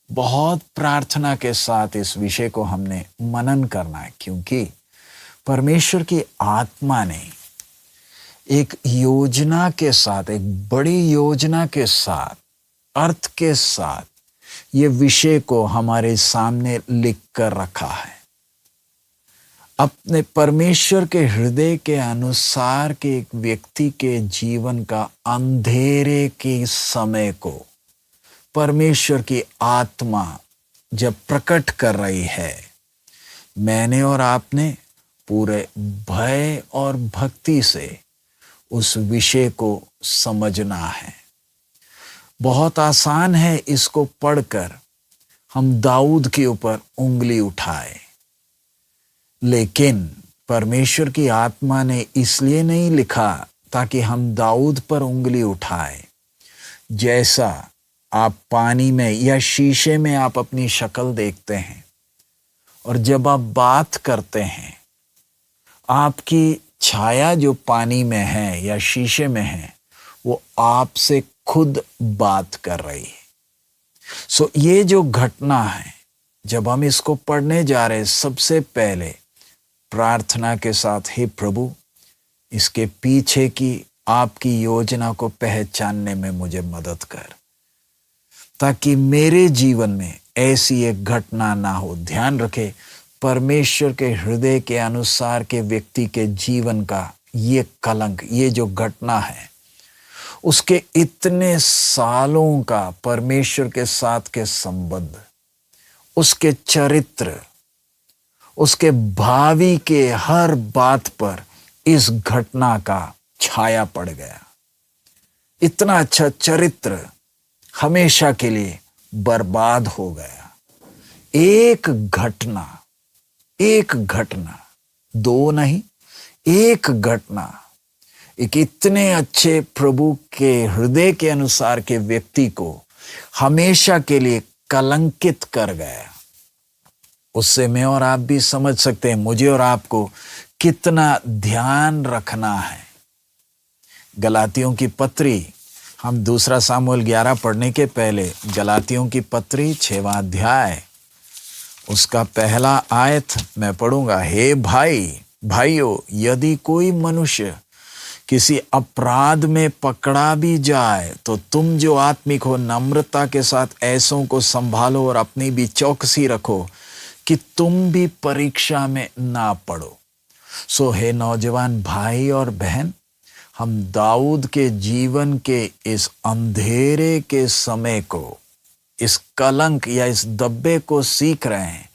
बहुत प्रार्थना के साथ इस विषय को हमने मनन करना है, क्योंकि परमेश्वर की आत्मा ने एक योजना के साथ, एक बड़ी योजना के साथ, अर्थ के साथ ये विषय को हमारे सामने लिख कर रखा है। अपने परमेश्वर के हृदय के अनुसार के एक व्यक्ति के जीवन का अंधेरे के समय को परमेश्वर की आत्मा जब प्रकट कर रही है, मैंने और आपने पूरे भय और भक्ति से उस विषय को समझना है। बहुत आसान है इसको पढ़कर हम दाऊद के ऊपर उंगली उठाए, लेकिन परमेश्वर की आत्मा ने इसलिए नहीं लिखा ताकि हम दाऊद पर उंगली उठाए। जैसा आप पानी में या शीशे में आप अपनी शक्ल देखते हैं और जब आप बात करते हैं, आपकी छाया जो पानी में है या शीशे में है वो आपसे खुद बात कर रही है। सो ये जो घटना है, जब हम इसको पढ़ने जा रहे हैं, सबसे पहले प्रार्थना के साथ, हे प्रभु, इसके पीछे की आपकी योजना को पहचानने में मुझे मदद कर, ताकि मेरे जीवन में ऐसी एक घटना ना हो। ध्यान रखे, परमेश्वर के हृदय के अनुसार के व्यक्ति के जीवन का ये कलंक, ये जो घटना है, उसके इतने सालों का परमेश्वर के साथ के संबंध, उसके चरित्र, उसके भावी के हर बात पर इस घटना का छाया पड़ गया। इतना अच्छा चरित्र हमेशा के लिए बर्बाद हो गया। एक घटना, दो नहीं, एक घटना एक इतने अच्छे प्रभु के हृदय के अनुसार के व्यक्ति को हमेशा के लिए कलंकित कर गया। उससे मैं और आप भी समझ सकते हैं, मुझे और आपको कितना ध्यान रखना है। गलातियों की पत्री, हम दूसरा सामुएल 11 पढ़ने के पहले गलातियों की पत्री 6वां अध्याय उसका पहला आयत मैं पढ़ूंगा। हे भाइयों, यदि कोई मनुष्य किसी अपराध में पकड़ा भी जाए तो तुम जो आत्मिक हो, नम्रता के साथ ऐसों को संभालो और अपनी भी चौकसी रखो कि तुम भी परीक्षा में ना पड़ो। सो हे नौजवान भाई और बहन, हम दाऊद के जीवन के इस अंधेरे के समय को, इस कलंक या इस दब्बे को सीख रहे हैं,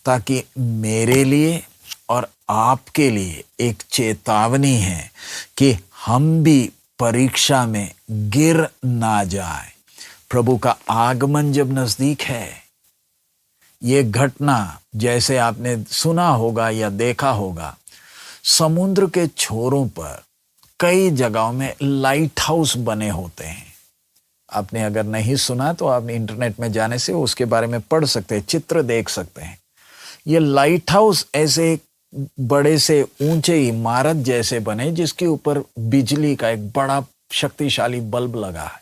ताकि मेरे लिए और आपके लिए एक चेतावनी है कि हम भी परीक्षा में गिर ना जाए। प्रभु का आगमन जब नजदीक है, ये घटना जैसे आपने सुना होगा या देखा होगा, समुद्र के छोरों पर कई जगहों में लाइट हाउस बने होते हैं। आपने अगर नहीं सुना तो आप इंटरनेट में जाने से उसके बारे में पढ़ सकते हैं, चित्र देख सकते हैं। ये लाइट हाउस ऐसे बड़े से ऊंचे इमारत जैसे बने जिसके ऊपर बिजली का एक बड़ा शक्तिशाली बल्ब लगा है।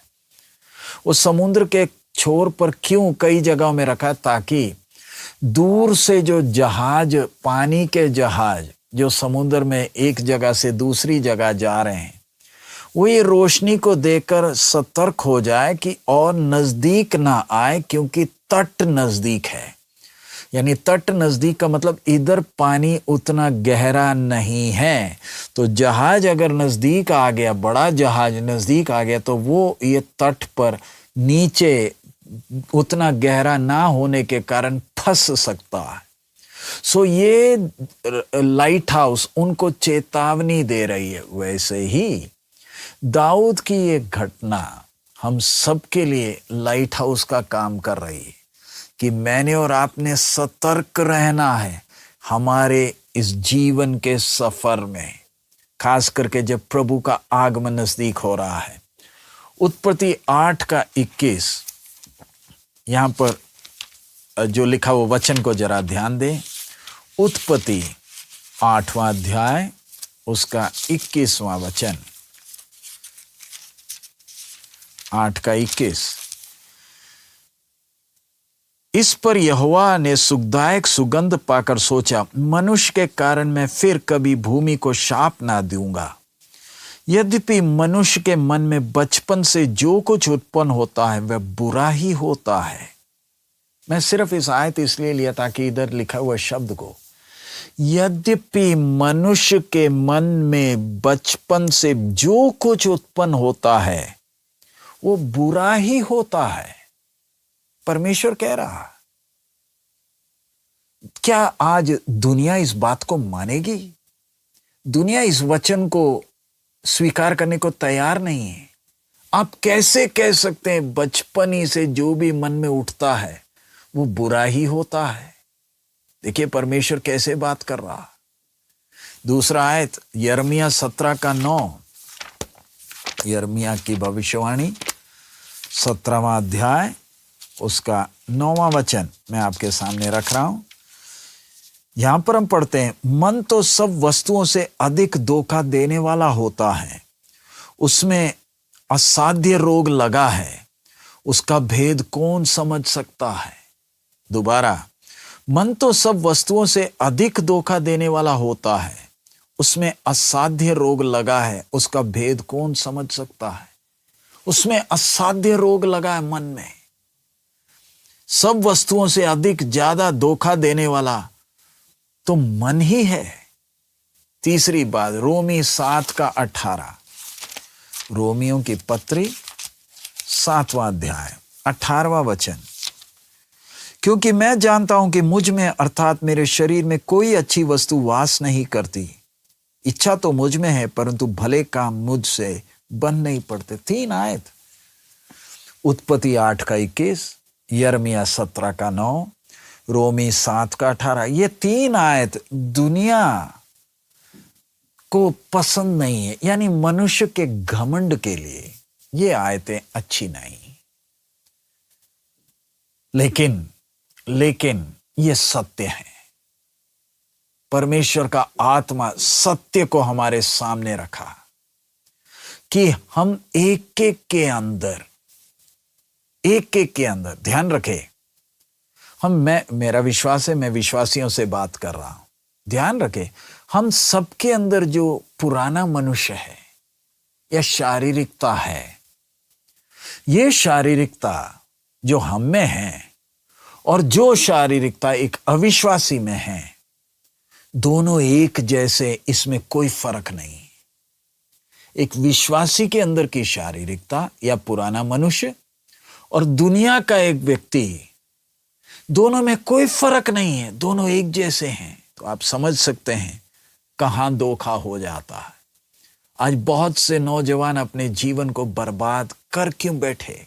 वो समुद्र के छोर पर क्यों कई जगहों में रखा, ताकि दूर से जो जहाज, पानी के जहाज जो समुद्र में एक जगह से दूसरी जगह जा रहे हैं, वो ये रोशनी को देखकर सतर्क हो जाए कि और नजदीक ना आए, क्योंकि तट नजदीक है। यानी तट नजदीक का मतलब इधर पानी उतना गहरा नहीं है। तो जहाज अगर नजदीक आ गया, बड़ा जहाज नजदीक आ गया, तो वो ये तट पर नीचे उतना गहरा ना होने के कारण फंस सकता है। सो ये लाइट हाउस उनको चेतावनी दे रही है। वैसे ही दाऊद की ये घटना हम सबके लिए लाइट हाउस का काम कर रही है कि मैंने और आपने सतर्क रहना है हमारे इस जीवन के सफर में, खास करके जब प्रभु का आगमन नजदीक हो रहा है। उत्पत्ति 8 का 21, यहां पर जो लिखा वो वचन को जरा ध्यान दें। उत्पत्ति 8वां अध्याय उसका 21वां वचन, 8 का 21। इस पर यहोवा ने सुखदायक सुगंध पाकर सोचा, मनुष्य के कारण मैं फिर कभी भूमि को शाप ना दूंगा। यद्यपि मनुष्य के मन में बचपन से जो कुछ उत्पन्न होता है वह बुरा ही होता है। मैं सिर्फ इस आयत इसलिए लिया ताकि इधर लिखा हुआ शब्द को, यद्यपि मनुष्य के मन में बचपन से जो कुछ उत्पन्न होता है वो बुरा ही होता है। परमेश्वर कह रहा, क्या आज दुनिया इस बात को मानेगी? दुनिया इस वचन को स्वीकार करने को तैयार नहीं है। आप कैसे कह सकते हैं बचपन ही से जो भी मन में उठता है वो बुरा ही होता है? देखिए परमेश्वर कैसे बात कर रहा। दूसरा आयत यिर्मयाह 17:9, यिर्मयाह की भविष्यवाणी 17वां अध्याय उसका 9वां वचन मैं आपके सामने रख रहा हूं। यहां पर हम पढ़ते हैं, मन तो सब वस्तुओं से अधिक धोखा देने वाला होता है, उसमें असाध्य रोग लगा है, उसका भेद कौन समझ सकता है? दोबारा, मन तो सब वस्तुओं से अधिक धोखा देने वाला होता है, उसमें असाध्य रोग लगा है, उसका भेद कौन समझ सकता है? उसमें असाध्य रोग लगा है मन में। सब वस्तुओं से अधिक ज्यादा धोखा देने वाला तो मन ही है। तीसरी बात, रोमी 7:18, रोमियों की पत्री 7वां अध्याय 18वां वचन, क्योंकि मैं जानता हूं कि मुझ में अर्थात मेरे शरीर में कोई अच्छी वस्तु वास नहीं करती। इच्छा तो मुझ में है परंतु भले काम मुझसे बन नहीं पड़ते। 3 आयत, उत्पत्ति 8:21, यिर्मयाह 17:9, रोमी 7:18। ये 3 आयत दुनिया को पसंद नहीं है, यानी मनुष्य के घमंड के लिए ये आयतें अच्छी नहीं। लेकिन ये सत्य है। परमेश्वर का आत्मा सत्य को हमारे सामने रखा कि हम एक एक के अंदर ध्यान रखें। मेरा विश्वास है, मैं विश्वासियों से बात कर रहा हूं, ध्यान रखें, हम सबके अंदर जो पुराना मनुष्य है या शारीरिकता है, ये शारीरिकता जो हम में है और जो शारीरिकता एक अविश्वासी में है, दोनों एक जैसे, इसमें कोई फर्क नहीं। एक विश्वासी के अंदर की शारीरिकता या पुराना मनुष्य और दुनिया का एक व्यक्ति, दोनों में कोई फर्क नहीं है, दोनों एक जैसे हैं। तो आप समझ सकते हैं कहां धोखा हो जाता है। आज बहुत से नौजवान अपने जीवन को बर्बाद कर क्यों बैठे?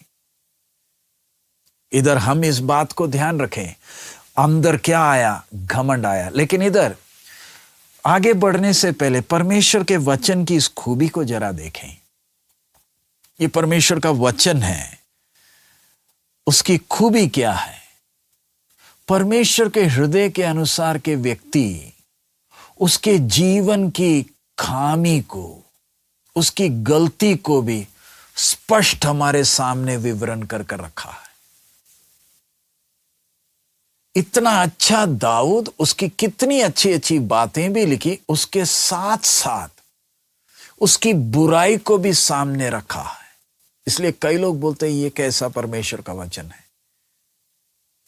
इधर हम इस बात को ध्यान रखें, अंदर क्या आया? घमंड आया। लेकिन इधर आगे बढ़ने से पहले परमेश्वर के वचन की इस खूबी को जरा देखें। ये परमेश्वर का वचन है, उसकी खूबी क्या है? परमेश्वर के हृदय के अनुसार के व्यक्ति उसके जीवन की खामी को, उसकी गलती को भी स्पष्ट हमारे सामने विवरण कर रखा है। इतना अच्छा दाऊद, उसकी कितनी अच्छी अच्छी बातें भी लिखी, उसके साथ साथ उसकी बुराई को भी सामने रखा है। इसलिए कई लोग बोलते हैं ये कैसा परमेश्वर का वचन है,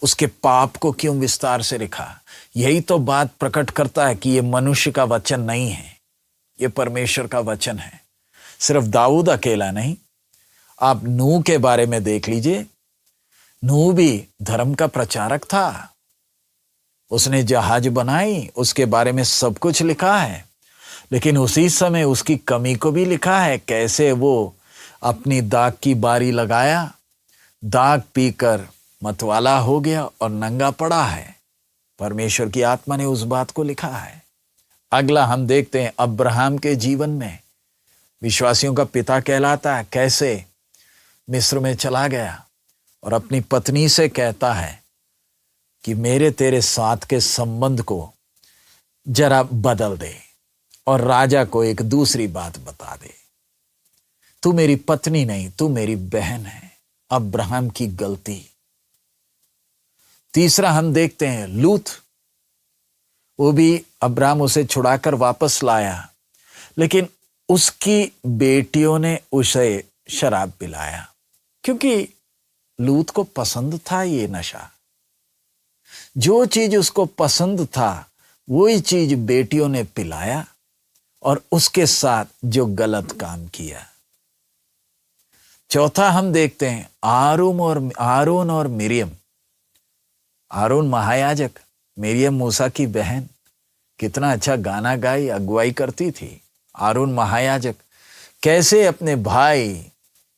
उसके पाप को क्यों विस्तार से लिखा? यही तो बात प्रकट करता है कि ये मनुष्य का वचन नहीं है, ये परमेश्वर का वचन है। सिर्फ दाऊद अकेला नहीं, आप नूह के बारे में देख लीजिए। नूह भी धर्म का प्रचारक था, उसने जहाज बनाई, उसके बारे में सब कुछ लिखा है। लेकिन उसी समय उसकी कमी को भी लिखा है, कैसे वो अपनी दाख की बारी लगाया, दाख पीकर मतवाला हो गया और नंगा पड़ा है। परमेश्वर की आत्मा ने उस बात को लिखा है। अगला हम देखते हैं अब्राहम के जीवन में, विश्वासियों का पिता कहलाता है, कैसे मिस्र में चला गया और अपनी पत्नी से कहता है कि मेरे तेरे साथ के संबंध को जरा बदल दे और राजा को एक दूसरी बात बता दे, तू मेरी पत्नी नहीं, तू मेरी बहन है। अब्राहम की गलती, तीसरा हम देखते हैं लूत, वो भी अब्राम उसे छुड़ाकर वापस लाया, लेकिन उसकी बेटियों ने उसे शराब पिलाया, क्योंकि लूत को पसंद था ये नशा। जो चीज उसको पसंद था वही चीज बेटियों ने पिलाया और उसके साथ जो गलत काम किया। चौथा हम देखते हैं आरोन और मिरियम। आरोन महायाजक, मिरियम मूसा की बहन, कितना अच्छा गाना गाई, अगुवाई करती थी। आरोन महायाजक कैसे अपने भाई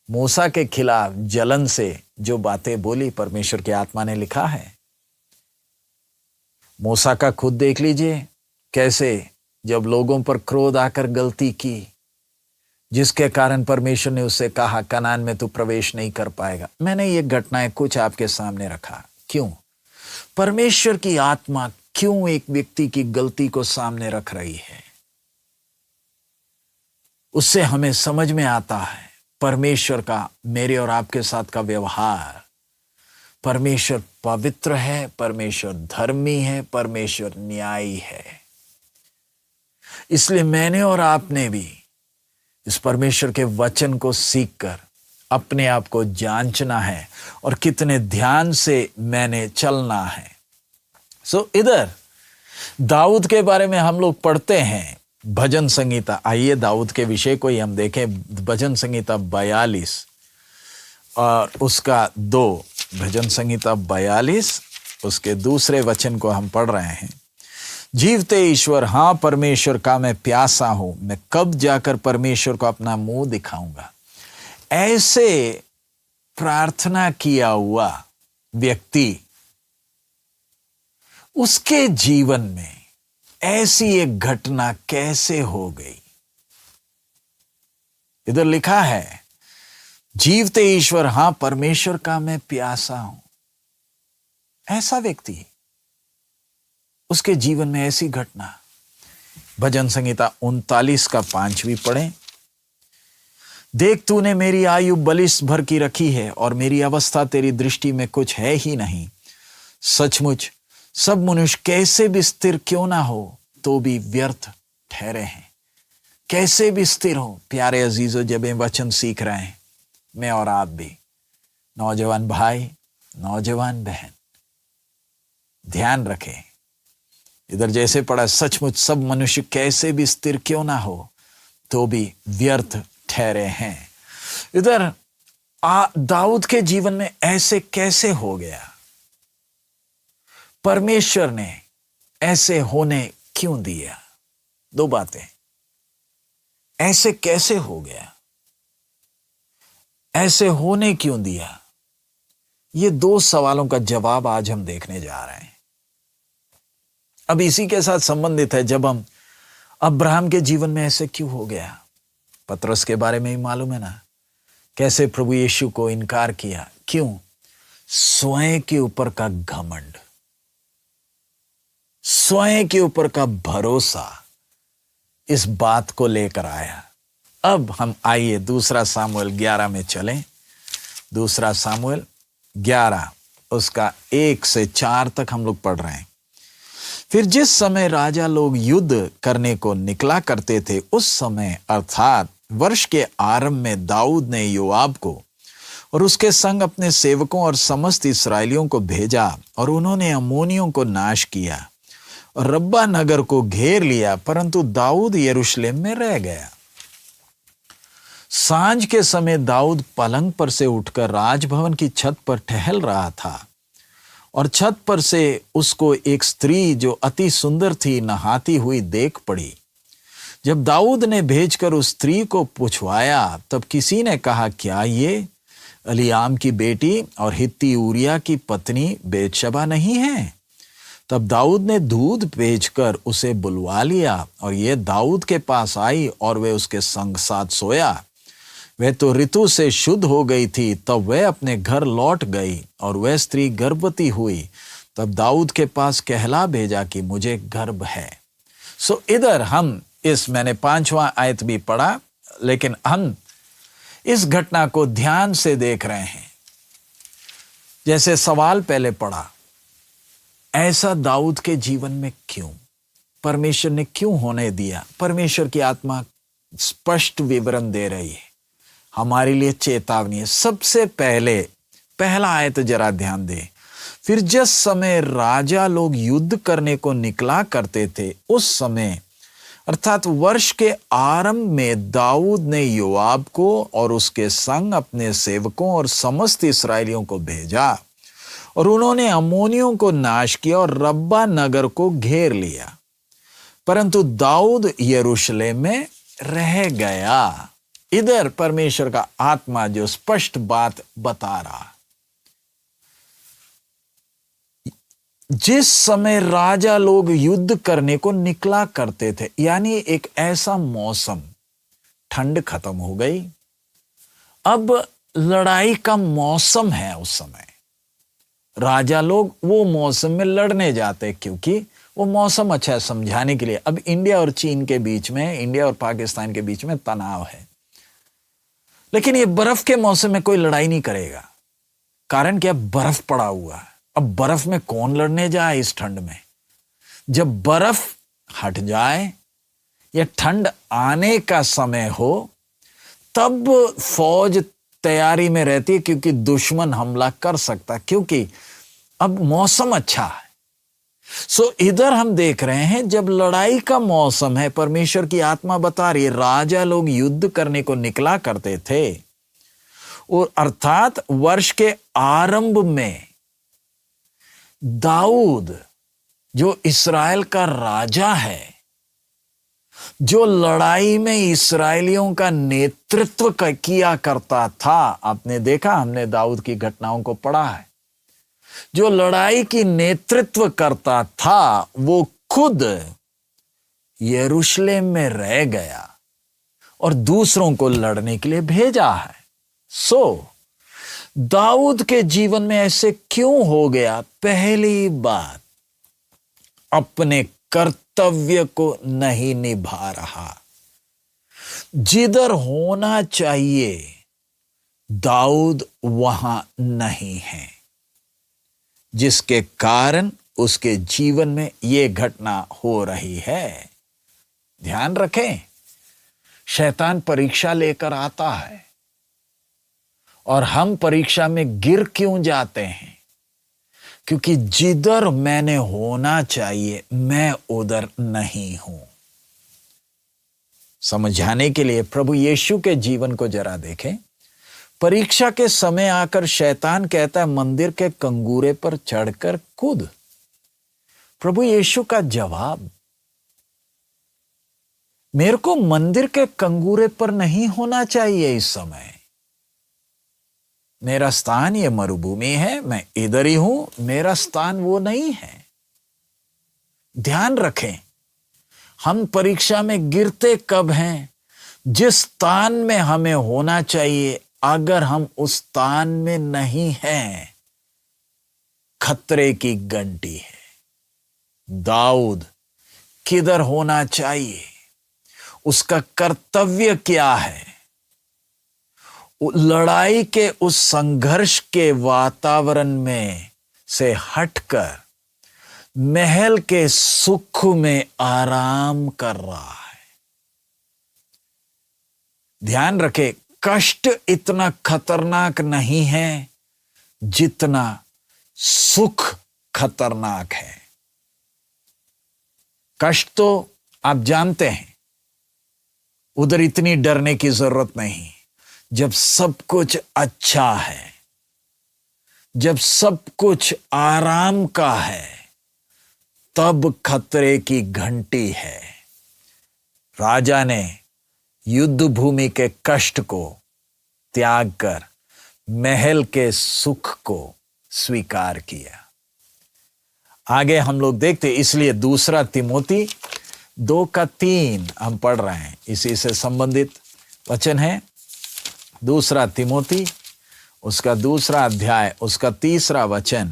मूसा के खिलाफ जलन से जो बातें बोली, परमेश्वर की आत्मा ने लिखा है। मूसा का खुद देख लीजिए, कैसे जब लोगों पर क्रोध आकर गलती की, जिसके कारण परमेश्वर ने उससे कहा कनान में तू प्रवेश नहीं कर पाएगा। मैंने ये घटनाएं कुछ आपके सामने रखा। क्यों? परमेश्वर की आत्मा क्यों एक व्यक्ति की गलती को सामने रख रही है? उससे हमें समझ में आता है परमेश्वर का मेरे और आपके साथ का व्यवहार। परमेश्वर पवित्र है, परमेश्वर धर्मी है, परमेश्वर न्यायी है। इसलिए मैंने और आपने भी इस परमेश्वर के वचन को सीखकर अपने आप को जांचना है और कितने ध्यान से मैंने चलना है। इधर दाऊद के बारे में हम लोग पढ़ते हैं भजन संगीता। आइए दाऊद के विषय को ही हम देखें। भजन संगीता 42 और उसका 2, भजन संगीता 42 उसके दूसरे वचन को हम पढ़ रहे हैं। जीवते ईश्वर, हाँ परमेश्वर का मैं प्यासा हूं, मैं कब जाकर परमेश्वर को अपना मुंह दिखाऊंगा। ऐसे प्रार्थना किया हुआ व्यक्ति, उसके जीवन में ऐसी एक घटना कैसे हो गई? इधर लिखा है जीवते ईश्वर, हां परमेश्वर का मैं प्यासा हूं। ऐसा व्यक्ति, उसके जीवन में ऐसी घटना। भजन संगीता 39 का 5वीं पढ़ें। देख तूने मेरी आयु बलिष्ठ भर की रखी है और मेरी अवस्था तेरी दृष्टि में कुछ है ही नहीं। सचमुच सब मनुष्य कैसे भी स्थिर क्यों ना हो तो भी व्यर्थ ठहरे हैं। कैसे भी स्थिर हो। प्यारे अजीजों, जब ये वचन सीख रहे हैं, मैं और आप भी, नौजवान भाई, नौजवान बहन, ध्यान रखें। इधर जैसे पढ़ा, सचमुच सब मनुष्य कैसे भी स्थिर क्यों ना हो तो भी व्यर्थ ठहरे हैं। इधर दाऊद के जीवन में ऐसे कैसे हो गया? परमेश्वर ने ऐसे होने क्यों दिया? 2 बातें। ऐसे कैसे हो गया? ऐसे होने क्यों दिया? ये 2 सवालों का जवाब आज हम देखने जा रहे हैं। अब इसी के साथ संबंधित है, जब हम अब्राहम के जीवन में ऐसे क्यों हो गया? पतरस के बारे में ही मालूम है ना, कैसे प्रभु यीशु को इनकार किया। क्यों? स्वयं के ऊपर का घमंड, स्वयं के ऊपर का भरोसा, इस बात को लेकर आया। अब हम आइए 2 सामुएल 11 में चलें। 2 सामुएल 11 उसका 1 से 4 तक हम लोग पढ़ रहे हैं। फिर जिस समय राजा लोग युद्ध करने को निकला करते थे, उस समय अर्थात वर्ष के आरंभ में दाऊद ने योआब को और उसके संग अपने सेवकों और समस्त इस्राएलियों को भेजा और उन्होंने अम्मोनियों को नाश किया और रब्बा नगर को घेर लिया, परंतु दाऊद यरूशलेम में रह गया। सांझ के समय दाऊद पलंग पर से उठकर राजभवन की छत पर टहल रहा था और छत पर से उसको एक स्त्री जो अति सुंदर थी नहाती हुई देख पड़ी। जब दाऊद ने भेजकर उस स्त्री को पूछवाया, तब किसी ने कहा, क्या ये एलीआम की बेटी और हित्ती ऊरिया की पत्नी बेतशबा नहीं है? तब दाऊद ने दूध भेजकर उसे बुलवा लिया और ये दाऊद के पास आई और वे उसके संग साथ सोया। वह तो ऋतु से शुद्ध हो गई थी। तब वह अपने घर लौट गई और वह स्त्री गर्भवती हुई। तब दाऊद के पास कहला भेजा कि मुझे गर्भ है। इधर हम मैंने 5वां आयत भी पढ़ा, लेकिन हम इस घटना को ध्यान से देख रहे हैं। जैसे सवाल पहले पढ़ा, ऐसा दाऊद के जीवन में क्यों? परमेश्वर ने क्यों होने दिया? परमेश्वर की आत्मा स्पष्ट विवरण दे रही है, हमारे लिए चेतावनी है। सबसे पहला आयत जरा ध्यान दे। फिर जिस समय राजा लोग युद्ध करने को निकला करते थे, उस समय अर्थात वर्ष के आरंभ में दाऊद ने योआब को और उसके संग अपने सेवकों और समस्त इस्राएलियों को भेजा, और उन्होंने अम्मोनियों को नाश किया और रब्बा नगर को घेर लिया, परंतु दाऊद यरूशलेम में रह गया। इधर परमेश्वर का आत्मा जो स्पष्ट बात बता रहा, जिस समय राजा लोग युद्ध करने को निकला करते थे, यानी एक ऐसा मौसम, ठंड खत्म हो गई, अब लड़ाई का मौसम है। उस समय राजा लोग वो मौसम में लड़ने जाते, क्योंकि वो मौसम अच्छा है समझाने के लिए। अब इंडिया और चीन के बीच में, इंडिया और पाकिस्तान के बीच में तनाव है, लेकिन ये बर्फ के मौसम में कोई लड़ाई नहीं करेगा। कारण क्या? बर्फ पड़ा हुआ है। अब बर्फ में कौन लड़ने जाए इस ठंड में? जब बर्फ हट जाए या ठंड आने का समय हो, तब फौज तैयारी में रहती है, क्योंकि दुश्मन हमला कर सकता, क्योंकि अब मौसम अच्छा है। इधर हम देख रहे हैं, जब लड़ाई का मौसम है, परमेश्वर की आत्मा बता रही है, राजा लोग युद्ध करने को निकला करते थे, और अर्थात वर्ष के आरंभ में दाऊद जो इस्राएल का राजा है, जो लड़ाई में इस्राएलियों का नेतृत्व किया करता था। आपने देखा, हमने दाऊद की घटनाओं को पढ़ा है। जो लड़ाई की नेतृत्व करता था, वो खुद यरूशलेम में रह गया और दूसरों को लड़ने के लिए भेजा है। दाऊद के जीवन में ऐसे क्यों हो गया? पहली बात, अपने कर्तव्य को नहीं निभा रहा। जिधर होना चाहिए दाऊद वहां नहीं है, जिसके कारण उसके जीवन में यह घटना हो रही है। ध्यान रखें, शैतान परीक्षा लेकर आता है, और हम परीक्षा में गिर क्यों जाते हैं? क्योंकि जिधर मैंने होना चाहिए मैं उधर नहीं हूं। समझाने के लिए प्रभु यीशु के जीवन को जरा देखें। परीक्षा के समय आकर शैतान कहता है, मंदिर के कंगूरे पर चढ़कर कूद। प्रभु यीशु का जवाब, मेरे को मंदिर के कंगूरे पर नहीं होना चाहिए। इस समय मेरा स्थान ये मरुभूमि है, मैं इधर ही हूं, मेरा स्थान वो नहीं है। ध्यान रखें, हम परीक्षा में गिरते कब हैं? जिस स्थान में हमें होना चाहिए, अगर हम उस स्थान में नहीं हैं, खतरे की घंटी है। दाऊद किधर होना चाहिए? उसका कर्तव्य क्या है? लड़ाई के उस संघर्ष के वातावरण में से हटकर महल के सुख में आराम कर रहा है। ध्यान रखें, कष्ट इतना खतरनाक नहीं है जितना सुख खतरनाक है। कष्ट तो आप जानते हैं, उधर इतनी डरने की जरूरत नहीं। जब सब कुछ अच्छा है, जब सब कुछ आराम का है, तब खतरे की घंटी है। राजा ने युद्ध भूमि के कष्ट को त्याग कर महल के सुख को स्वीकार किया। आगे हम लोग देखते, इसलिए दूसरा तिमोथी 2:3 हम पढ़ रहे हैं, इसी से संबंधित वचन है। दूसरा तिमोथी, उसका दूसरा अध्याय, उसका 3 वचन,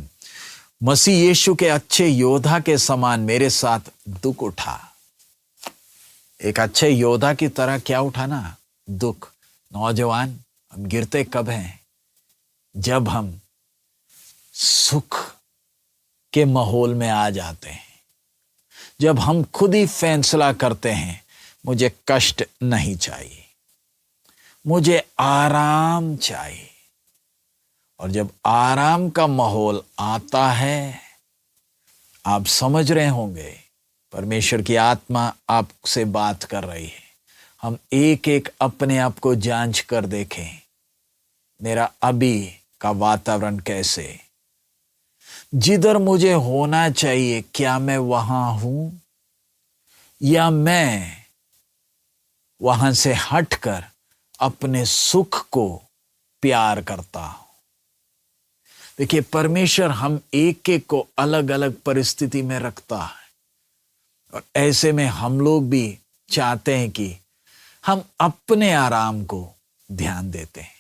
मसीह यीशु के अच्छे योद्धा के समान मेरे साथ दुख उठा। एक अच्छे योद्धा की तरह क्या उठाना? दुख। नौजवान, हम गिरते कब हैं? जब हम सुख के माहौल में आ जाते हैं, जब हम खुद ही फैसला करते हैं मुझे कष्ट नहीं चाहिए, मुझे आराम चाहिए, और जब आराम का माहौल आता है, आप समझ रहे होंगे परमेश्वर की आत्मा आपसे बात कर रही है। हम एक एक अपने आप को जांच कर देखें, मेरा अभी का वातावरण कैसे, जिधर मुझे होना चाहिए क्या मैं वहां हूं, या मैं वहां से हटकर अपने सुख को प्यार करता हूं। देखिए, परमेश्वर हम एक एक को अलग अलग परिस्थिति में रखता है, और ऐसे में हम लोग भी चाहते हैं कि हम अपने आराम को ध्यान देते हैं।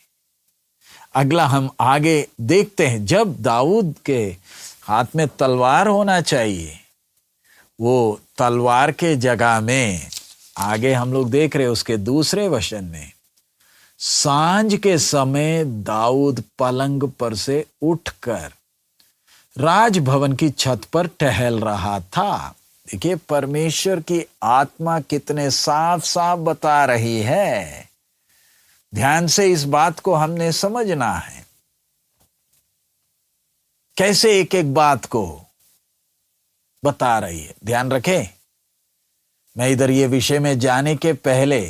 अगला हम आगे देखते हैं, जब दाऊद के हाथ में तलवार होना चाहिए, वो तलवार के जगह में आगे हम लोग देख रहे हैं उसके दूसरे वचन में, सांझ के समय दाऊद पलंग पर से उठकर राजभवन की छत पर टहल रहा था। देखिए, परमेश्वर की आत्मा कितने साफ साफ बता रही है। ध्यान से इस बात को हमने समझना है, कैसे एक एक बात को बता रही है। ध्यान रखें, मैं इधर ये विषय में जाने के पहले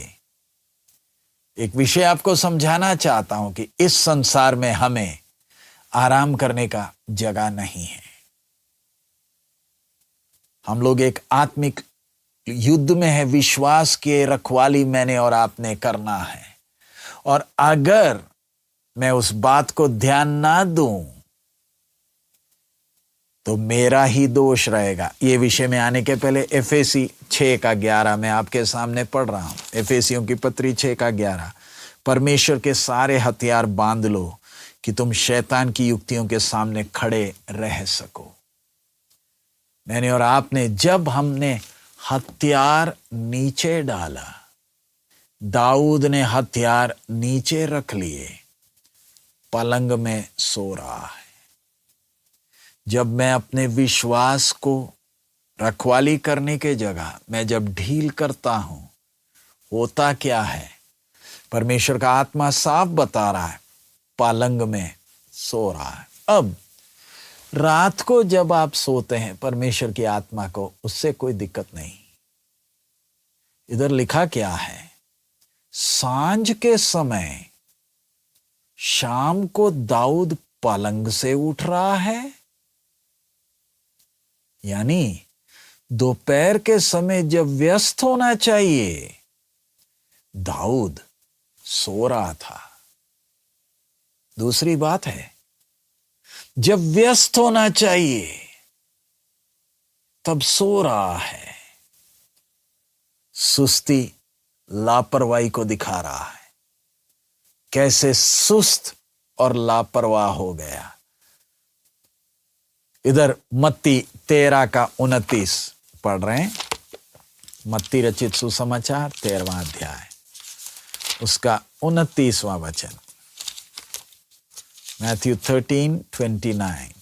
एक विषय आपको समझाना चाहता हूं कि इस संसार में हमें आराम करने का जगह नहीं है। हम लोग एक आत्मिक युद्ध में है, विश्वास की रखवाली मैंने और आपने करना है, और अगर मैं उस बात को ध्यान ना दूं तो मेरा ही दोष रहेगा। ये विषय में आने के पहले एफेसी 6:11 मैं आपके सामने पढ़ रहा हूं। एफेसियों की पत्री 6:11, परमेश्वर के सारे हथियार बांध लो कि तुम शैतान की युक्तियों के सामने खड़े रह सको। मैंने और आपने, जब हमने हथियार नीचे डाला, दाऊद ने हथियार नीचे रख लिए, पलंग में सो रहा है। जब मैं अपने विश्वास को रखवाली करने के जगह मैं जब ढील करता हूं, होता क्या है? परमेश्वर का आत्मा साफ बता रहा है, पलंग में सो रहा है। अब रात को जब आप सोते हैं परमेश्वर की आत्मा को, उससे कोई दिक्कत नहीं। इधर लिखा क्या है? सांझ के समय, शाम को दाऊद पलंग से उठ रहा है, यानी दोपहर के समय जब व्यस्त होना चाहिए, दाऊद सो रहा था। दूसरी बात है, जब व्यस्त होना चाहिए तब सो रहा है। सुस्ती, लापरवाही को दिखा रहा है, कैसे सुस्त और लापरवाह हो गया। इधर मत्ती 13:29 पढ़ रहे हैं। मत्ती रचित सुसमाचार 13वां अध्याय, उसका 29वां वचन। मैथ्यू 13:29।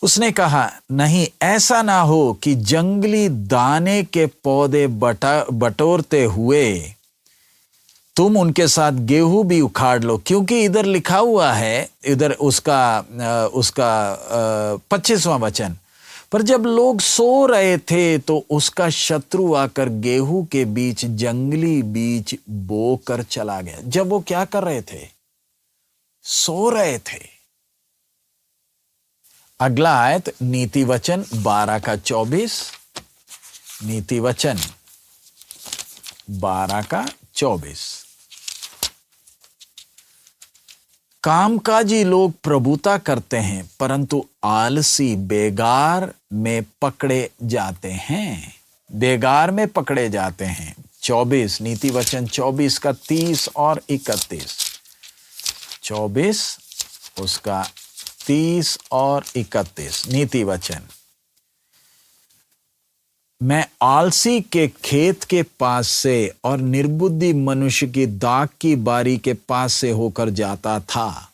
उसने कहा, नहीं, ऐसा ना हो कि जंगली दाने के पौधे बटोरते हुए तुम उनके साथ गेहूं भी उखाड़ लो, क्योंकि इधर लिखा हुआ है, इधर उसका 25वां वचन, पर जब लोग सो रहे थे तो उसका शत्रु आकर गेहूं के बीच जंगली बीज बो कर चला गया। जब वो क्या कर रहे थे? सो रहे थे। अगला आयत नीति वचन 12:24। नीति वचन 12:24। कामकाजी लोग प्रभुता करते हैं, परंतु आलसी बेगार में पकड़े जाते हैं। बेगार में पकड़े जाते हैं। 24, नीति वचन 24 का 30 और 31। 24 उसका 30 और 31 नीति वचन। मैं आलसी के खेत के पास से और निर्बुद्धि मनुष्य की दाख की बारी के पास से होकर जाता था,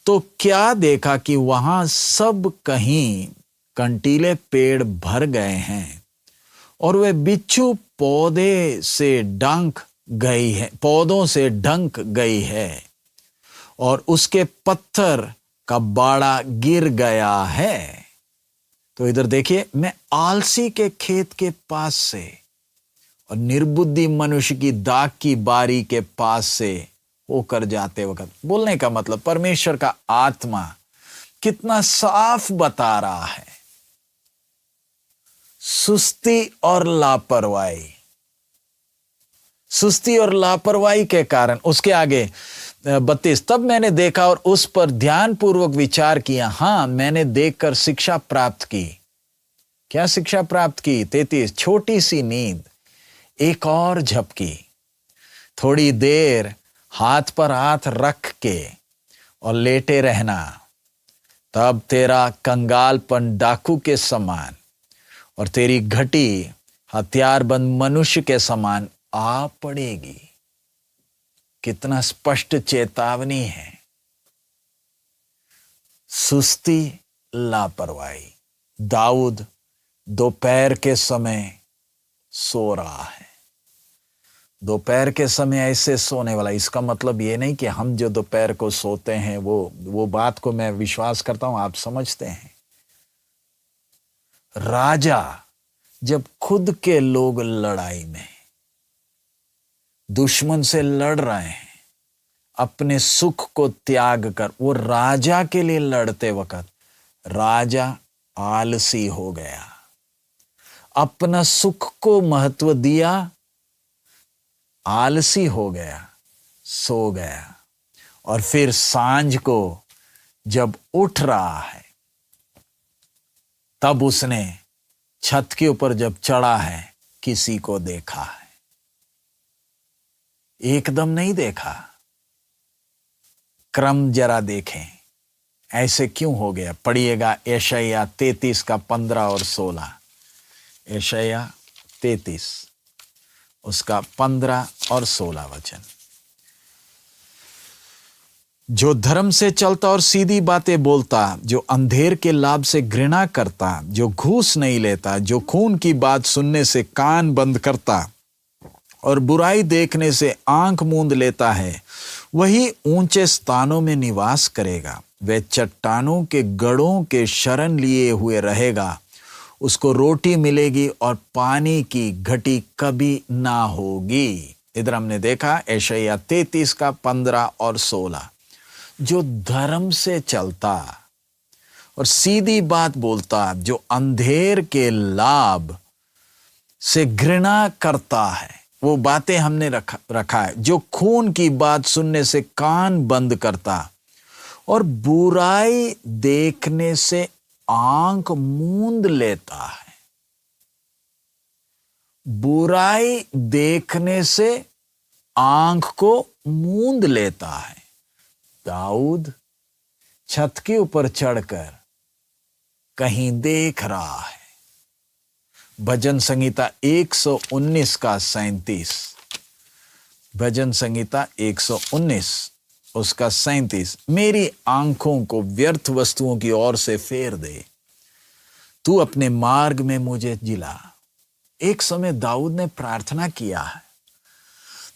तो क्या देखा कि वहां सब कहीं कंटीले पेड़ भर गए हैं और वे बिच्छू पौधों से ढंक गई है और उसके पत्थर का बाड़ा गिर गया है। तो इधर देखिए, मैं आलसी के खेत के पास से और निर्बुद्धि मनुष्य की दाख की बारी के पास से होकर जाते वक्त, बोलने का मतलब परमेश्वर का आत्मा कितना साफ बता रहा है। सुस्ती और लापरवाही के कारण, उसके आगे 32, तब मैंने देखा और उस पर ध्यानपूर्वक विचार किया। हां, मैंने देखकर शिक्षा प्राप्त की। क्या शिक्षा प्राप्त की? 33, छोटी सी नींद, एक और झपकी, थोड़ी देर हाथ पर हाथ रख के और लेटे रहना, तब तेरा कंगालपन डाकू के समान और तेरी घटी हथियारबंद मनुष्य के समान आ पड़ेगी। कितना स्पष्ट चेतावनी है। सुस्ती, लापरवाही। दाऊद दोपहर के समय सो रहा है। दोपहर के समय ऐसे सोने वाला, इसका मतलब ये नहीं कि हम जो दोपहर को सोते हैं वो बात को मैं विश्वास करता हूं, आप समझते हैं। राजा जब खुद के लोग लड़ाई में दुश्मन से लड़ रहे हैं, अपने सुख को त्याग कर, वो राजा के लिए लड़ते वक्त राजा आलसी हो गया, अपना सुख को महत्व दिया, आलसी हो गया, सो गया। और फिर सांझ को जब उठ रहा है, तब उसने छत के ऊपर जब चढ़ा है, किसी को देखा है। एकदम नहीं देखा, क्रम जरा देखें, ऐसे क्यों हो गया। पढ़िएगा यशायाह 33 का 15 और 16। यशायाह 33 उसका 15 और 16 वचन। जो धर्म से चलता और सीधी बातें बोलता, जो अंधेर के लाभ से घृणा करता, जो घूस नहीं लेता, जो खून की बात सुनने से कान बंद करता और बुराई देखने से आंख मूंद लेता है, वही ऊंचे स्थानों में निवास करेगा। वह चट्टानों के गढ़ों के शरण लिए हुए रहेगा। उसको रोटी मिलेगी और पानी की घटी कभी ना होगी। इधर हमने देखा यशायाह 33 का 15 और 16। जो धर्म से चलता और सीधी बात बोलता, जो अंधेर के लाभ से घृणा करता है, वो बातें हमने रखा है। जो खून की बात सुनने से कान बंद करता और बुराई देखने से आंख मूंद लेता है। बुराई देखने से आंख को मूंद लेता है। दाऊद छत के ऊपर चढ़कर कहीं देख रहा है। भजन संहिता 119 का 37। भजन संहिता 119 उसका 37। मेरी आंखों को व्यर्थ वस्तुओं की ओर से फेर दे, तू अपने मार्ग में मुझे जिला। एक समय दाऊद ने प्रार्थना किया है,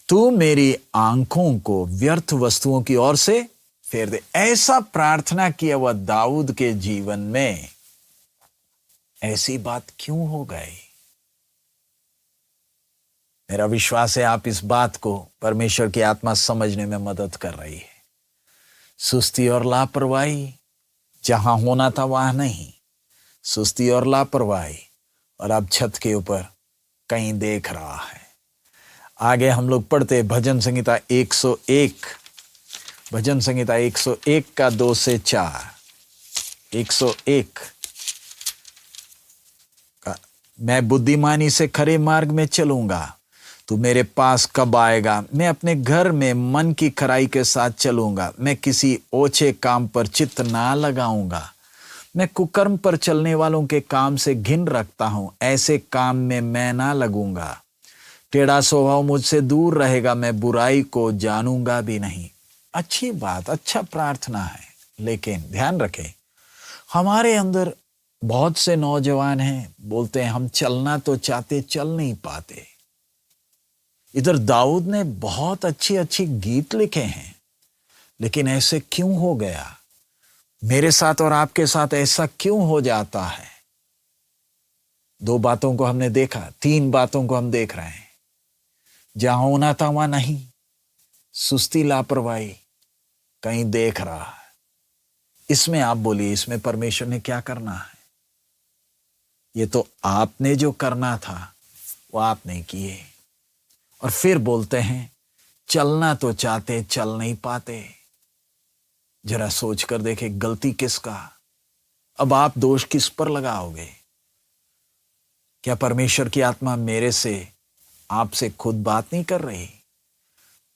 तू मेरी आंखों को व्यर्थ वस्तुओं की ओर से फेर दे। ऐसा प्रार्थना किया हुआ दाऊद के जीवन में ऐसी बात क्यों हो गई? मेरा विश्वास है आप इस बात को परमेश्वर की आत्मा समझने में मदद कर रही है। सुस्ती और लापरवाही जहां होना था वहां नहीं, सुस्ती और लापरवाही, और अब छत के ऊपर कहीं देख रहा है। आगे हम लोग पढ़ते भजन संहिता 101। भजन संहिता 101 का 2 से 4। 101 का, मैं बुद्धिमानी से खरे मार्ग में चलूंगा, तू मेरे पास कब आएगा? मैं अपने घर में मन की खराई के साथ चलूंगा। मैं किसी ओछे काम पर चित्त ना लगाऊंगा। मैं कुकर्म पर चलने वालों के काम से घिन रखता हूं, ऐसे काम में मैं ना लगूंगा। टेढ़ा स्वभाव मुझसे दूर रहेगा, मैं बुराई को जानूंगा भी नहीं। अच्छी बात, अच्छा प्रार्थना है, लेकिन ध्यान रखें, हमारे अंदर बहुत से नौजवान हैं, बोलते हैं हम चलना तो चाहते, चल नहीं पाते। इधर दाऊद ने बहुत अच्छी अच्छी गीत लिखे हैं, लेकिन ऐसे क्यों हो गया? मेरे साथ और आपके साथ ऐसा क्यों हो जाता है? दो बातों को हमने देखा, तीन बातों को हम देख रहे हैं। जहां होना था वहां नहीं, सुस्ती, लापरवाही, कहीं देख रहा है। इसमें आप बोलिए, इसमें परमेश्वर ने क्या करना है? ये तो आपने जो करना था वो आप नहीं किए। और फिर बोलते हैं चलना तो चाहते, चल नहीं पाते। जरा सोच कर देखे, गलती किसका? अब आप दोष किस पर लगाओगे? क्या परमेश्वर की आत्मा मेरे से, आपसे खुद बात नहीं कर रही?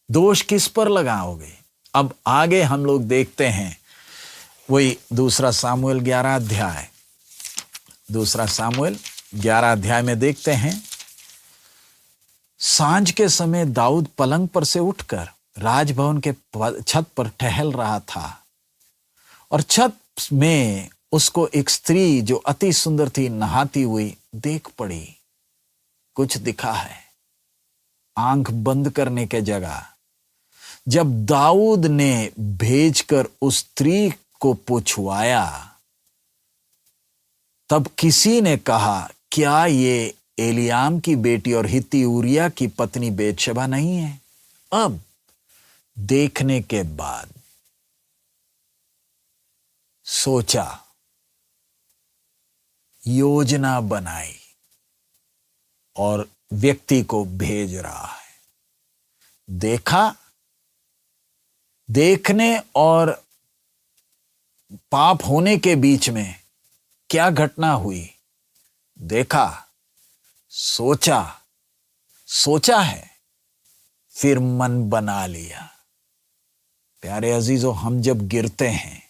दोष किस पर लगाओगे? अब आगे हम लोग देखते हैं, वही दूसरा सामुएल 11 अध्याय, दूसरा सामुएल 11 अध्याय में देखते हैं, सांझ के समय दाऊद पलंग पर से उठकर राजभवन के छत पर टहल रहा था, और छत में उसको एक स्त्री जो अति सुंदर थी नहाती हुई देख पड़ी। कुछ दिखा है, आंख बंद करने के जगह जब दाऊद ने भेजकर उस स्त्री को पूछवाया, तब किसी ने कहा, क्या ये एलियाम की बेटी और हित्ती ऊरिया की पत्नी बेतशेबा नहीं है? अब देखने के बाद सोचा, योजना बनाई और व्यक्ति को भेज रहा है। देखा, देखने और पाप होने के बीच में क्या घटना हुई? देखा, सोचा, सोचा है, फिर मन बना लिया। प्यारे अजीजों, हम जब गिरते हैं,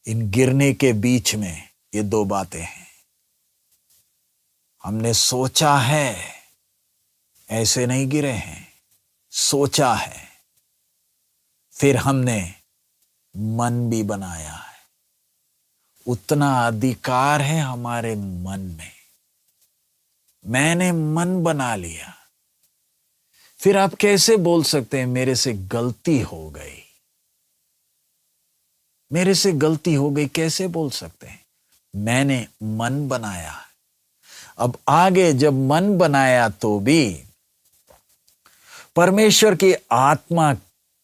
इन गिरने के बीच में ये दो बातें हैं। हमने सोचा है, ऐसे नहीं गिरे हैं, सोचा है, फिर हमने मन भी बनाया है। उतना अधिकार है हमारे मन में। मैंने मन बना लिया। फिर आप कैसे बोल सकते हैं मेरे से गलती हो गई? मेरे से गलती हो गई कैसे बोल सकते हैं? मैंने मन बनाया। अब आगे जब मन बनाया तो भी परमेश्वर की आत्मा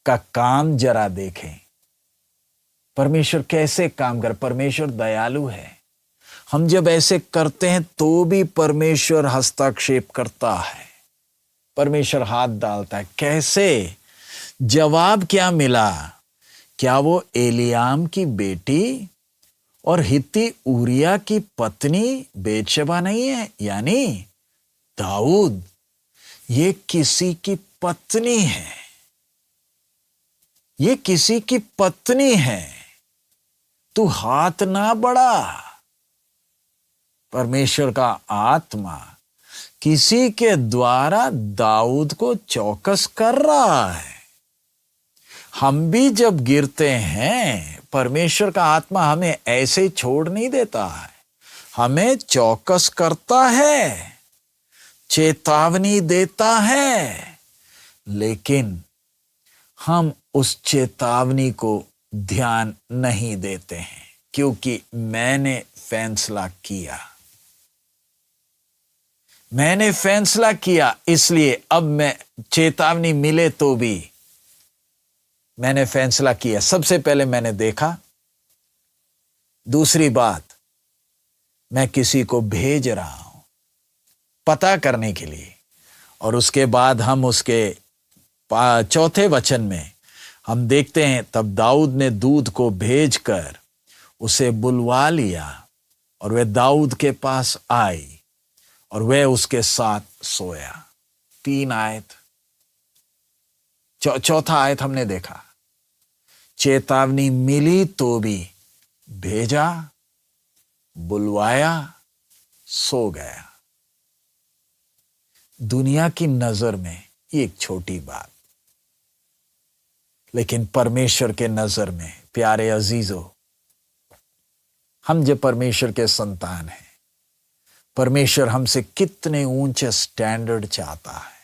का काम जरा देखें। परमेश्वर कैसे काम कर? परमेश्वर दयालु है। हम जब ऐसे करते हैं तो भी परमेश्वर हस्तक्षेप करता है, परमेश्वर हाथ डालता है। कैसे? जवाब क्या मिला? क्या वो एलियाम की बेटी और हित्ती ऊरिया की पत्नी बेतशेबा नहीं है? यानी दाऊद, ये किसी की पत्नी है, ये किसी की पत्नी है, तू हाथ ना बढ़ा। परमेश्वर का आत्मा किसी के द्वारा दाऊद को चौकस कर रहा है। हम भी जब गिरते हैं, परमेश्वर का आत्मा हमें ऐसे छोड़ नहीं देता है, हमें चौकस करता है, चेतावनी देता है, लेकिन हम उस चेतावनी को ध्यान नहीं देते हैं, क्योंकि मैंने फैसला किया, मैंने फैसला किया, इसलिए अब मैं चेतावनी मिले तो भी मैंने फैसला किया। सबसे पहले मैंने देखा। दूसरी बात, मैं किसी को भेज रहा हूं पता करने के लिए। और उसके बाद हम उसके चौथे वचन में हम देखते हैं, तब दाऊद ने दूत को भेजकर उसे बुलवा लिया और वह दाऊद के पास आई और वह उसके साथ सोया। 3 आयत। चौथा आयत हमने देखा, चेतावनी मिली तो भी भेजा, बुलवाया, सो गया। दुनिया की नजर में ये एक छोटी बात, लेकिन परमेश्वर के नजर में प्यारे अजीजों, हम जो परमेश्वर के संतान हैं, परमेश्वर हमसे कितने ऊंचे स्टैंडर्ड चाहता है।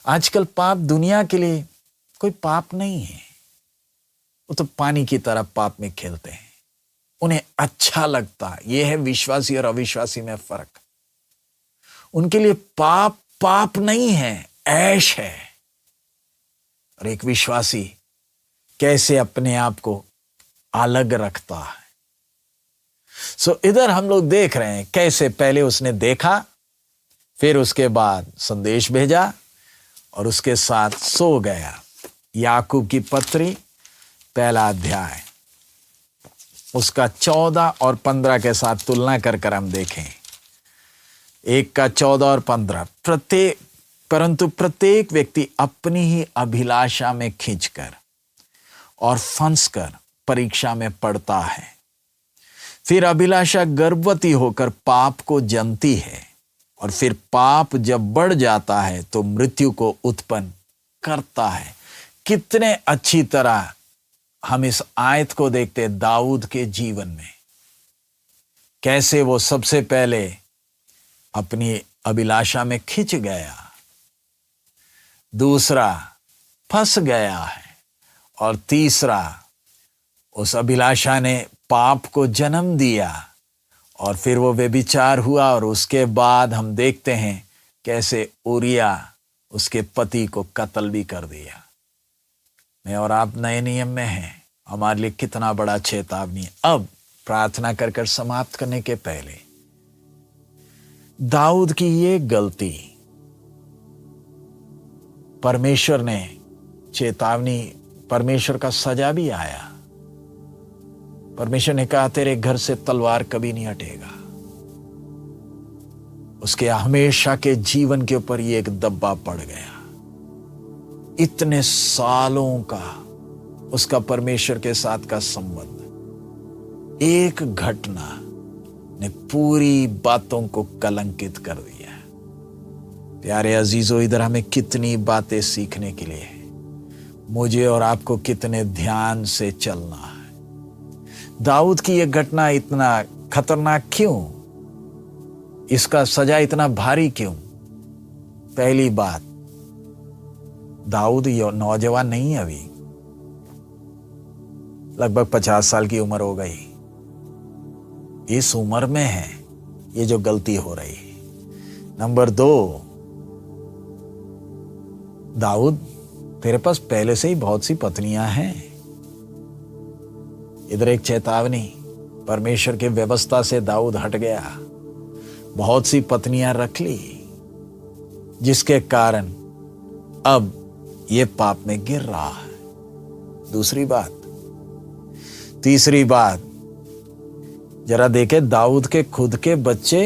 आजकल पाप दुनिया के लिए कोई पाप नहीं है। वो तो पानी की तरह पाप में खेलते हैं, उन्हें अच्छा लगता है। यह है विश्वासी और अविश्वासी में फर्क। उनके लिए पाप पाप नहीं है, ऐश है। और एक विश्वासी कैसे अपने आप को अलग रखता है। इधर हम लोग देख रहे हैं कैसे पहले उसने देखा, फिर उसके बाद संदेश भेजा और उसके साथ सो गया। याकूब की पत्री पहला अध्याय, उसका 14 और 15 के साथ तुलना कर हम देखें। 1 का 14 और 15, परंतु प्रत्येक व्यक्ति अपनी ही अभिलाषा में खींचकर और फंसकर परीक्षा में पड़ता है। फिर अभिलाषा गर्भवती होकर पाप को जनती है, और फिर पाप जब बढ़ जाता है तो मृत्यु को उत्पन्न करता है। कितने अच्छी तरह हम इस आयत को देखते हैं दाऊद के जीवन में, कैसे वो सबसे पहले अपनी अभिलाषा में खिंच गया, दूसरा फंस गया है, और तीसरा उस अभिलाषा ने पाप को जन्म दिया, और फिर वो व्यभिचार हुआ। और उसके बाद हम देखते हैं कैसे उरिया उसके पति को कत्ल भी कर दिया। मैं और आप नए नियम में हैं, हमारे लिए कितना बड़ा चेतावनी। अब प्रार्थना कर कर समाप्त करने के पहले, दाऊद की ये गलती, परमेश्वर ने चेतावनी, परमेश्वर का सजा भी आया। परमेश्वर ने कहा तेरे घर से तलवार कभी नहीं हटेगा। उसके हमेशा के जीवन के ऊपर ये एक दब्बा पड़ गया। इतने सालों का उसका परमेश्वर के साथ का संबंध, एक घटना ने पूरी बातों को कलंकित कर दिया। प्यारे अजीजों, इधर हमें कितनी बातें सीखने के लिए है। मुझे और आपको कितने ध्यान से चलना है। दाऊद की यह घटना इतना खतरनाक क्यों? इसका सजा इतना भारी क्यों? पहली बात, दाऊद नौजवान नहीं है, अभी लगभग 50 साल की उम्र हो गई। इस उम्र में है ये जो गलती हो रही है। नंबर 2, दाऊद तेरे पास पहले से ही बहुत सी पत्नियां हैं। इधर एक चेतावनी, परमेश्वर की व्यवस्था से दाऊद हट गया, बहुत सी पत्नियां रख ली, जिसके कारण अब ये पाप में गिर रहा है। दूसरी बात, तीसरी बात, जरा देखे दाऊद के खुद के बच्चे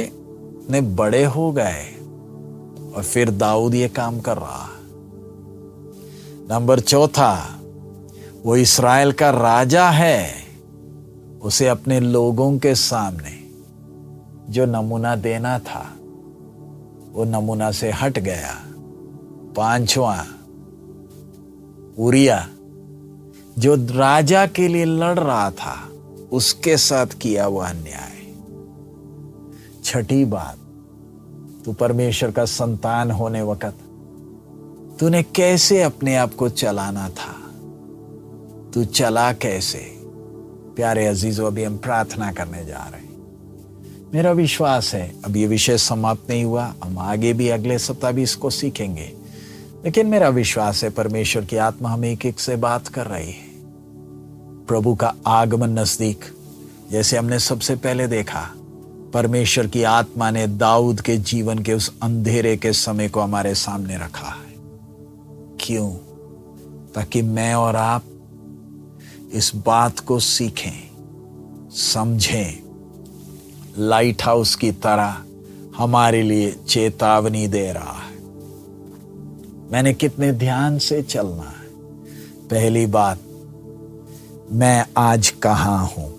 ने बड़े हो गए और फिर दाऊद ये काम कर रहा है। नंबर 4, वो इस्राएल का राजा है, उसे अपने लोगों के सामने जो नमूना देना था वो नमूना से हट गया। 5वां, उरिया जो राजा के लिए लड़ रहा था, उसके साथ किया हुआ अन्याय। 6ठी बात, तू परमेश्वर का संतान होने वक्त तूने कैसे अपने आप को चलाना था, तू चला कैसे? प्यारे अजीजों, अभी हम प्रार्थना करने जा रहे हैं। मेरा विश्वास है अब ये विषय समाप्त नहीं हुआ, हम आगे भी अगले सप्ताह भी इसको सीखेंगे, लेकिन मेरा विश्वास है परमेश्वर की आत्मा हमें एक एक से बात कर रही है। प्रभु का आगमन नजदीक, जैसे हमने सबसे पहले देखा, परमेश्वर की आत्मा ने दाऊद के जीवन के उस अंधेरे के समय को हमारे सामने रखा है। क्यों? ताकि मैं और आप इस बात को सीखें, समझें। लाइट हाउस की तरह हमारे लिए चेतावनी दे रहा है। मैंने कितने ध्यान से चलना है। पहली बात, मैं आज कहां हूं?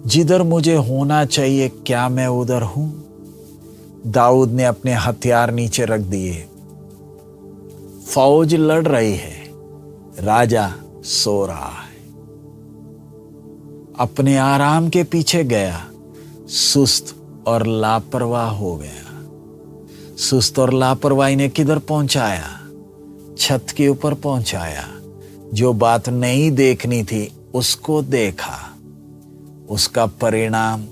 जिधर मुझे होना चाहिए क्या मैं उधर हूं? दाऊद ने अपने हथियार नीचे रख दिए, फौज लड़ रही है, राजा सो रहा है, अपने आराम के पीछे गया, सुस्त और लापरवाह हो गया। सुस्त और लापरवाही ने किधर पहुंचाया? छत के ऊपर पहुंचाया। जो बात नहीं देखनी थी उसको देखा। उसका परिणाम,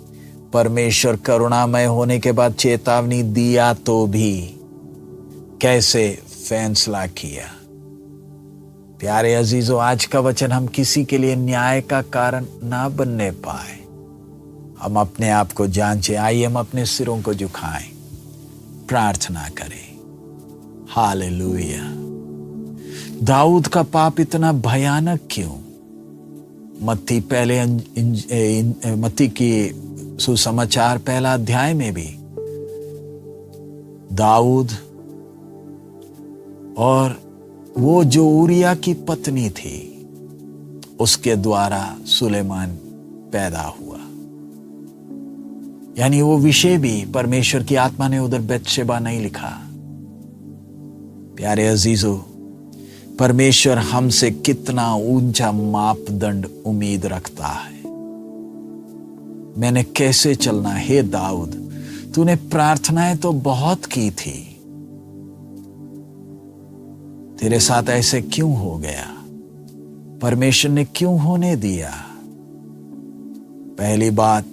परमेश्वर करुणामय होने के बाद चेतावनी दिया तो भी कैसे फैसला किया। प्यारे अजीजों, आज का वचन हम किसी के लिए न्याय का कारण ना बनने पाए। हम अपने आप को जांचें। आइए हम अपने सिरों को झुकाएं, प्रार्थना करें। हालेलुया। दाऊद का पाप इतना भयानक क्यों? मत्ती की सुसमाचार पहला अध्याय में भी दाऊद और वो जो उरिया की पत्नी थी उसके द्वारा सुलेमान पैदा हुआ। यानी वो विषय भी परमेश्वर की आत्मा ने उधर बेतशेबा नहीं लिखा। प्यारे अजीजों, परमेश्वर हमसे कितना ऊंचा मापदंड उम्मीद रखता है। मैंने कैसे चलना? हे दाऊद, तूने प्रार्थनाएं तो बहुत की थी, तेरे साथ ऐसे क्यों हो गया? परमेश्वर ने क्यों होने दिया? पहली बात,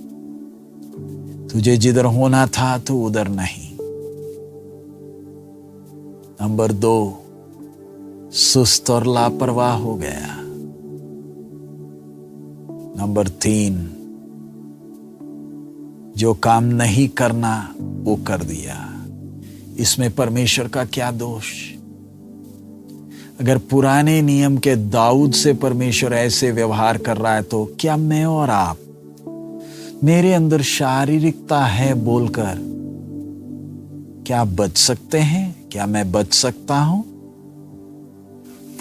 तुझे जिधर होना था तो उधर नहीं। नंबर 2, सुस्त और लापरवाह हो गया। नंबर 3, जो काम नहीं करना वो कर दिया। इसमें परमेश्वर का क्या दोष? अगर पुराने नियम के दाऊद से परमेश्वर ऐसे व्यवहार कर रहा है तो क्या मैं और आप, मेरे अंदर शारीरिकता है बोलकर, क्या बच सकते हैं? क्या मैं बच सकता हूं?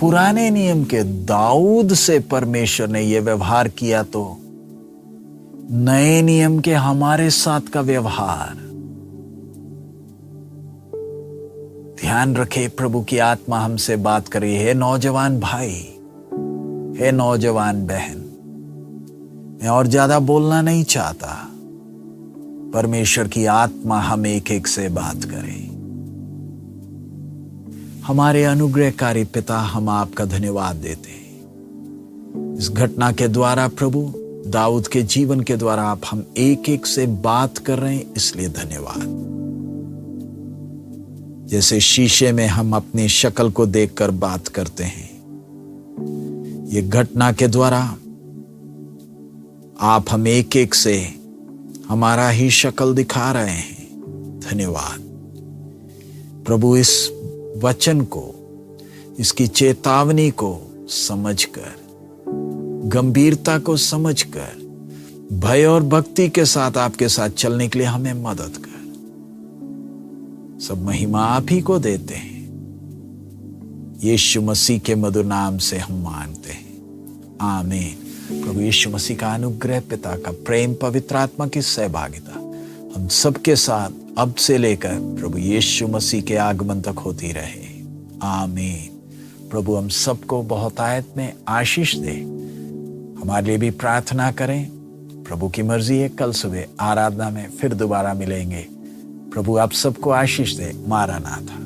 पुराने नियम के दाऊद से परमेश्वर ने यह व्यवहार किया तो नए नियम के हमारे साथ का व्यवहार। ध्यान रखे, प्रभु की आत्मा हमसे बात कर रही है। नौजवान भाई, हे नौजवान बहन, मैं और ज्यादा बोलना नहीं चाहता। परमेश्वर की आत्मा हम एक एक से बात करे। हमारे अनुग्रहकारी पिता, हम आपका धन्यवाद देते हैं इस घटना के द्वारा। प्रभु, दाऊद के जीवन के द्वारा आप हम एक एक से बात कर रहे हैं, इसलिए धन्यवाद। जैसे शीशे में हम अपनी शक्ल को देखकर बात करते हैं, ये घटना के द्वारा आप हम एक एक से हमारा ही शक्ल दिखा रहे हैं। धन्यवाद प्रभु। इस वचन को, इसकी चेतावनी को समझकर, गंभीरता को समझकर, भय और भक्ति के साथ आपके साथ चलने के लिए हमें मदद कर। सब महिमा आप ही को देते हैं। यीशु मसीह के मधुर नाम से हम मांगते हैं, आमीन। प्रभु यीशु मसीह का अनुग्रह, पिता का प्रेम, पवित्र आत्मा की सहभागिता हम सबके साथ अब से लेकर प्रभु यीशु मसीह के आगमन तक होती रहे, आमीन। प्रभु हम सबको बहुत आयत में आशीष दे। हमारे लिए भी प्रार्थना करें। प्रभु की मर्जी है, कल सुबह आराधना में फिर दोबारा मिलेंगे। प्रभु आप सबको आशीष दे। मारानाथा।